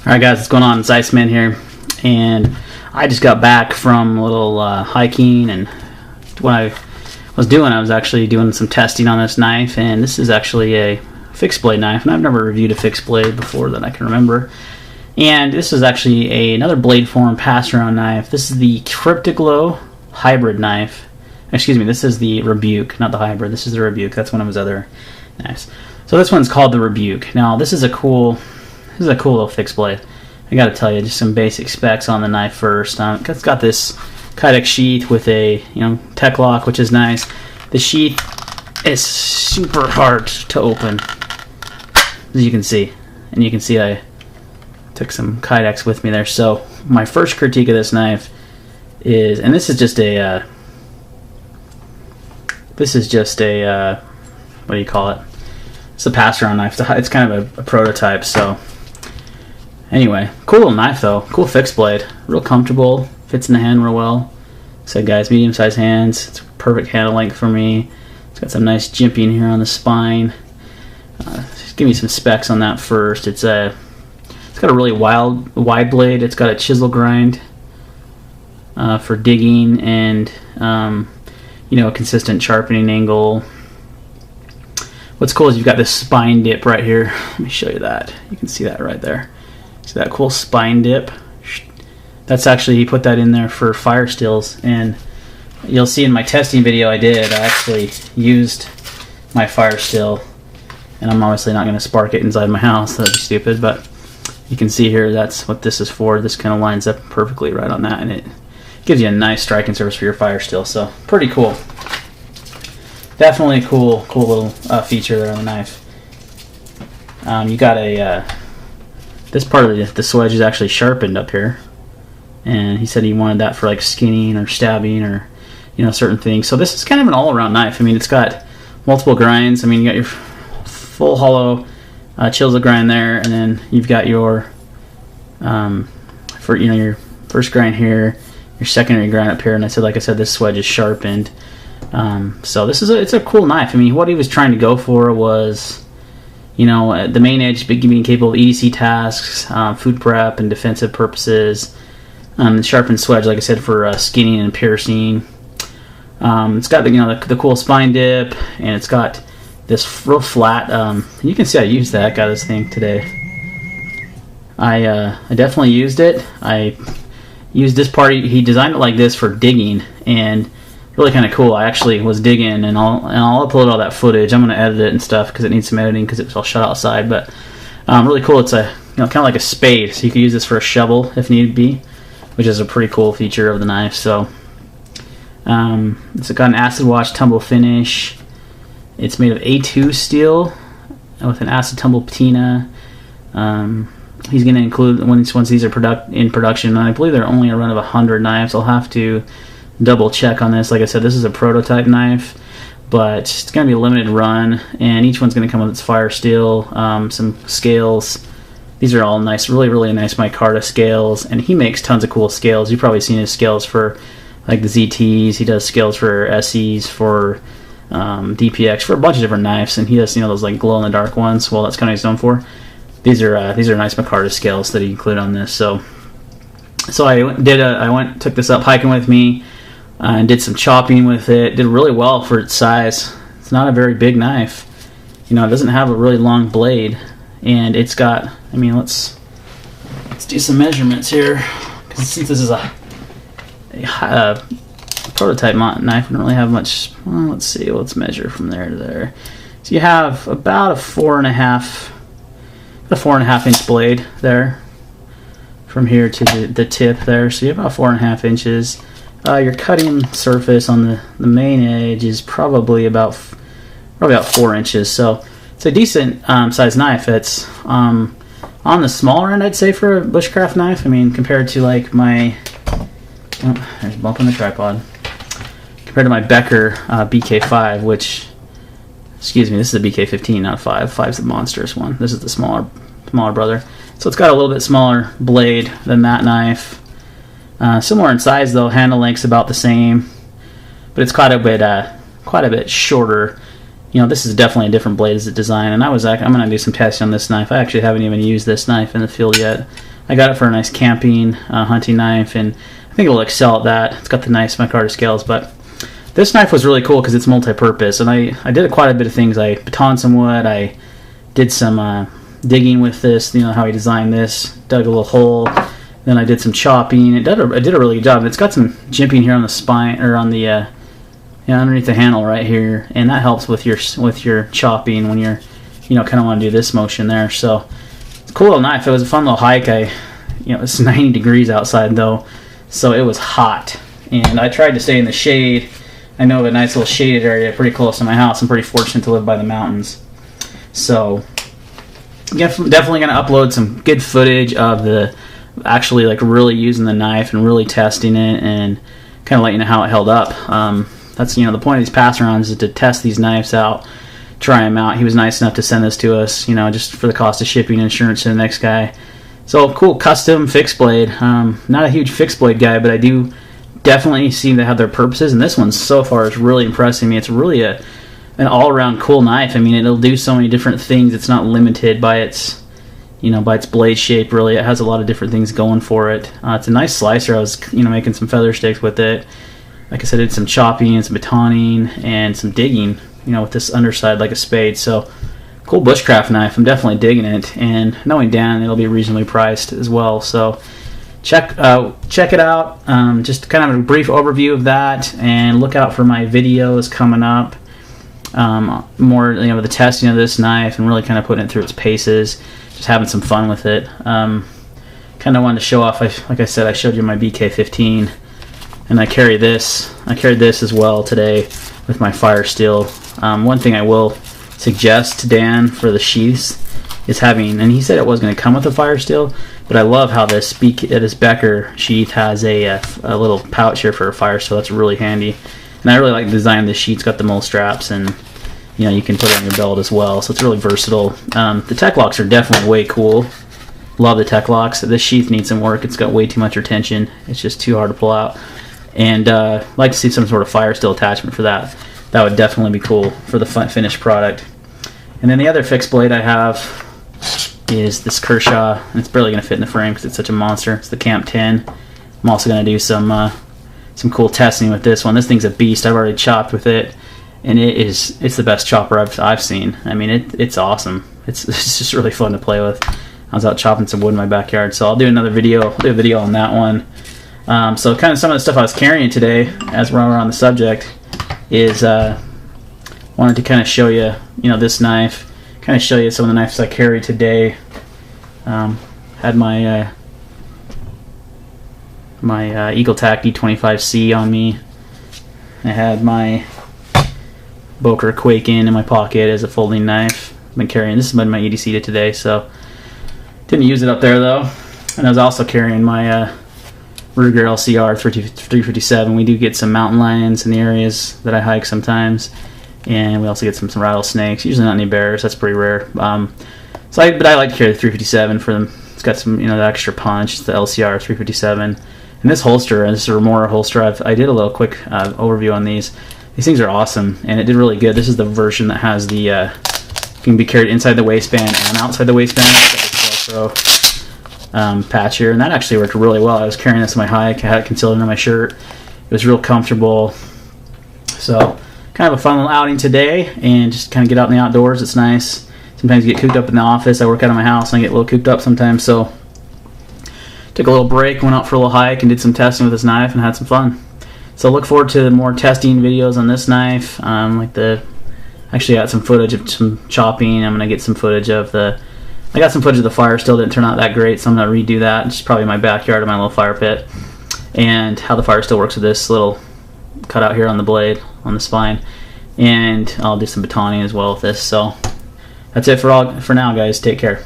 Alright guys, what's going on? It's Iceman here, and I just got back from a little hiking, and what I was actually doing some testing on this knife, and this is actually a fixed blade knife, and I've never reviewed a fixed blade before that I can remember. And this is actually another bladeform passaround knife. This is the Kryptoglow hybrid knife. Excuse me, this is the Rebuke, not the hybrid. This is the Rebuke. That's one of his other knives. So this one's called the Rebuke. Now this is a cool little fixed blade. I gotta tell you, just some basic specs on the knife first. It's got this Kydex sheath with a tech lock, which is nice. The sheath is super hard to open, as you can see, and you can see I took some Kydex with me there. So my first critique of this knife is, and this is just a what do you call it? It's a pass-around knife. It's kind of a prototype. So anyway, cool little knife though. Cool fixed blade. Real comfortable. Fits in the hand real well. So guys, medium-sized hands. It's perfect handle length for me. It's got some nice jimping here on the spine. Just give me some specs on that first. It's got a really wide blade. It's got a chisel grind for digging and a consistent sharpening angle. What's cool is you've got this spine dip right here. Let me show you that. You can see that right there. See that cool spine dip? That's actually, he put that in there for fire stills, and you'll see in my testing video I actually used my fire still, and I'm obviously not going to spark it inside my house. That'd be stupid, but you can see here that's what this is for. This kind of lines up perfectly right on that, and it gives you a nice striking surface for your fire still. So pretty cool. Definitely a cool little feature there on the knife. You got this part of the swedge is actually sharpened up here, and he said he wanted that for like skinning or stabbing or certain things. So this is kind of an all-around knife. I mean, it's got multiple grinds. I mean, you got your full hollow chisel grind there, and then you've got your your first grind here, your secondary grind up here, and like I said, this swedge is sharpened. So it's a cool knife. I mean, what he was trying to go for was, the main edge being capable of EDC tasks, food prep and defensive purposes. The sharpened swedge, like I said, for skinning and piercing. It's got the cool spine dip, and it's got this real flat. You can see I used that. Got this thing today. I definitely used it. I used this part. He designed it like this for digging, and really kind of cool. I actually was digging, and I'll upload all that footage. I'm going to edit it and stuff because it needs some editing because it was all shot outside. But really cool. It's a kind of like a spade, so you could use this for a shovel if need be, which is a pretty cool feature of the knife. So it's got an acid wash tumble finish. It's made of A2 steel with an acid tumble patina. He's going to include once these are in production, and I believe they're only a run of 100 knives. I'll have to double check on this. Like I said, this is a prototype knife, but it's going to be a limited run, and each one's going to come with its fire steel, some scales. These are all nice, really nice micarta scales, and he makes tons of cool scales. You've probably seen his scales for like the ZTs. He does scales for SEs, for DPX, for a bunch of different knives, and he does those like glow in the dark ones. Well, that's kind of what he's known for. These are nice micarta scales that he included on this. So I took this up hiking with me. And did some chopping with it. Did really well for its size. It's not a very big knife. It doesn't have a really long blade, and it's got. I mean, let's do some measurements here, because since this is a prototype knife, we don't really have much. Well, let's see. Let's measure from there to there. So you have about a 4.5 inch blade there, from here to the tip there. So you have about 4.5 inches. Your cutting surface on the main edge is probably about 4 inches. So it's a decent sized knife. It's on the smaller end, I'd say, for a bushcraft knife. I mean, compared to like my there's a bump on the tripod. Compared to my Becker BK5, which, excuse me, this is a BK15, not 5. 5's the monstrous one. This is the smaller brother. So it's got a little bit smaller blade than that knife. Similar in size though, handle length's about the same, but it's quite a bit shorter. This is definitely a different blade as a design, and I'm going to do some testing on this knife. I actually haven't even used this knife in the field yet. I got it for a nice camping, hunting knife, and I think it'll excel at that. It's got the nice micarta scales, but this knife was really cool because it's multi-purpose, and I did quite a bit of things. I batoned some wood, I did some digging with this, you know how he designed this, dug a little hole, then I did some chopping. I did a really good job. It's got some jimping here on the spine, or on the underneath the handle right here, and that helps with your chopping when you're, you know, kind of want to do this motion there. So it's a cool little knife. It was a fun little hike. It's 90 degrees outside though, so it was hot, and I tried to stay in the shade. I know of a nice little shaded area pretty close to my house. I'm pretty fortunate to live by the mountains. So definitely going to upload some good footage of the actually like really using the knife and really testing it, and kind of let you know how it held up. That's, you know, the point of these pass-arounds is to test these knives out, try them out. He was nice enough to send this to us, you know, just for the cost of shipping, insurance to the next guy. So cool custom fixed blade. Not a huge fixed blade guy, but I do definitely seem to have their purposes, and this one so far is really impressing me. It's really an all-around cool knife. I mean, it'll do so many different things. It's not limited by its, you know, by its blade shape. Really, it has a lot of different things going for it. It's a nice slicer. I was, you know, making some feather sticks with it. Like I said, I did some chopping and some batoning and some digging, you know, with this underside like a spade. So cool bushcraft knife. I'm definitely digging it, and knowing Dan, it'll be reasonably priced as well. So check it out. Just kind of a brief overview of that, and look out for my videos coming up. More, you know, the testing of this knife and really kind of putting it through its paces, just having some fun with it. Kind of wanted to show off. Like I said, I showed you my BK15, and I carried this as well today with my fire steel. One thing I will suggest to Dan for the sheaths is having, and he said it was going to come with a fire steel, but I love how this Becker sheath has a little pouch here for a fire steel. That's really handy, and I really like the design of this sheath. It's got the mole straps, and you know, you can put it on your belt as well, so it's really versatile. The tech locks are definitely way cool. Love the tech locks. This sheath needs some work. It's got way too much retention. It's just too hard to pull out, and I'd like to see some sort of fire steel attachment for that. That would definitely be cool for the finished product. And then the other fixed blade I have is this Kershaw, and it's barely going to fit in the frame because it's such a monster. It's the Camp 10. I'm also going to do some cool testing with this one. This thing's a beast. I've already chopped with it, and it's the best chopper I've seen. I mean, it's awesome. It's just really fun to play with. I was out chopping some wood in my backyard, so I'll do another video. I'll do a video on that one. So kind of some of the stuff I was carrying today, as we're on the subject, is wanted to kind of show you, you know, this knife. Kind of show you some of the knives I carried today. Had my Eagle Tac D25C on me. I had my Boker Quaken in my pocket as a folding knife. I've been carrying this. Has been my EDC to today, so didn't use it up there though. And I was also carrying my Ruger LCR 357. We do get some mountain lions in the areas that I hike sometimes, and we also get some rattlesnakes. Usually not any bears. That's pretty rare. But I like to carry the 357 for them. It's got some, you know, the extra punch. It's the LCR 357. And this holster, this is a Remora holster. I did a little quick overview on these. These things are awesome, and it did really good. This is the version that has the can be carried inside the waistband and outside the waistband. It's got this Velcro patch here, and that actually worked really well. I was carrying this on my hike. I had it concealed under my shirt. It was real comfortable. So kind of a fun little outing today, and just kind of get out in the outdoors. It's nice. Sometimes you get cooped up in the office. I work out of my house and I get a little cooped up sometimes, so took a little break, went out for a little hike, and did some testing with this knife and had some fun. So look forward to more testing videos on this knife. Actually got some footage of some chopping. I'm gonna get some footage of I got some footage of the fire still. Didn't turn out that great, so I'm gonna redo that. It's probably in my backyard of my little fire pit, and how the fire still works with this little cutout here on the blade, on the spine, and I'll do some batoning as well with this. So that's it for now, guys. Take care.